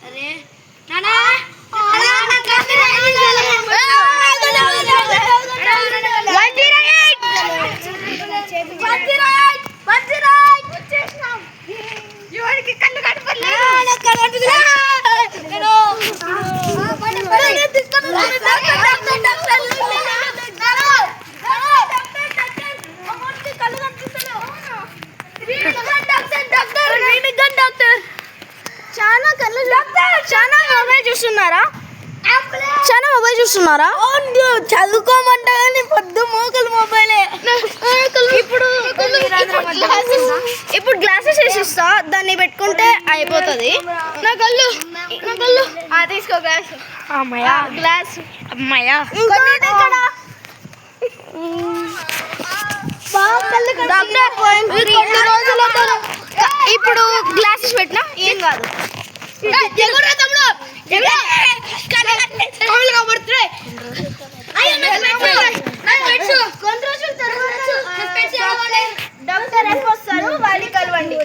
అరే నానా కళ్ళు చాలా మొబైల్ చూస్తున్నారా? చాలా మొబైల్ చూస్తున్నారా? చదువుకోమంటా కానీ పొద్దు మోకలు మొబైలే. ఇప్పుడు గ్లాసెస్ వేసిస్తా, దాన్ని పెట్టుకుంటే అయిపోతుంది. నా కళ్ళు తీసుకో గ్లాస్. అమ్మాయ గ్లాస్ అమ్మాయ ఇప్పుడు గ్లాసెస్ పెట్టినా ఏం కాదు. డాక్టర్ ఎప్పుడు వస్తారు? వాళ్ళకి కలవండి.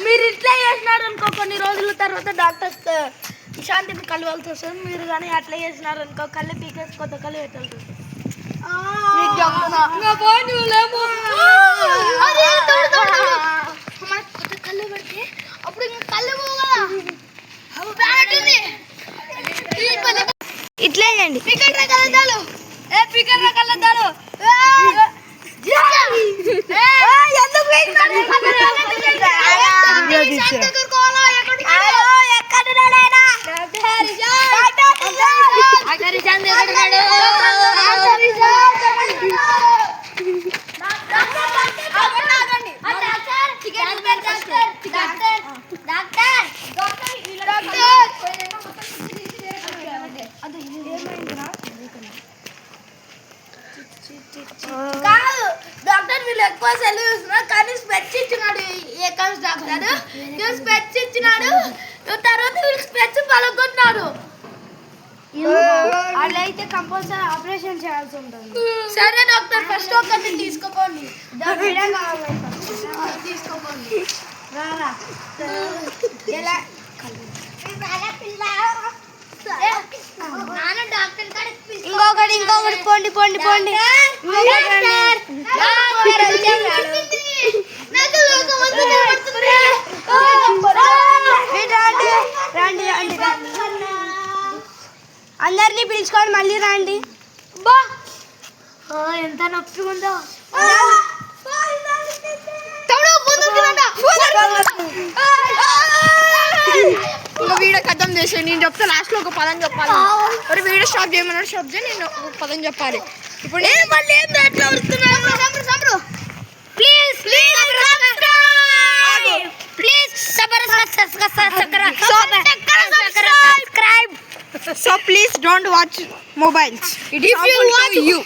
మీరు ఇట్లా చేసినారు అనుకో, కొన్ని రోజుల తర్వాత డాక్టర్స్ శాంతిని కలవాల్సి వస్తుంది. మీరు కానీ అట్లా చేసినారు అనుకో, కళ్ళు పీకేసి కొత్త కళ్ళు పెట్టాల్సి వస్తుంది. కళ్ళు పెడితే అప్పుడు కళ్ళు ఇట్లా చేయండి. కళ్ళద్దాలు కళ్ళద్దాలు కాదు డాక్టర్, వీళ్ళు ఎక్కువ సెలవు చూస్తున్నారు కానీ స్పెట్స్ ఇచ్చినాడు. ఏకాంశ్ డాక్టర్ స్పెట్స్ ఇచ్చినాడు, తర్వాత వీళ్ళకి స్పెట్స్ పలకొట్టినాడు. అలా అయితే కంపల్సరీ ఆపరేషన్ చేయాల్సి ఉంటుంది. సరే డాక్టర్, ఫస్ట్ ఒకటి తీసుకోపోండి. తీసుకోపోండి. ఎలా ఇంకొకటి పోండి పోండి పోండి. అందరినీ పిలుచుకొని మళ్ళీ రండి. ఎంత నొప్పి ఉందో. ఇంకా వీడియో కథం చేసి నేను చెప్తా, లాస్ట్ లో ఒక పదం చెప్పాలి. మరి వీడియో స్టాప్ చేయమన్నాడు, స్టాప్ చేయి, నేను ఒక పదం చెప్పాలి. ఇప్పుడు So please don't watch mobiles. It is harmful to you.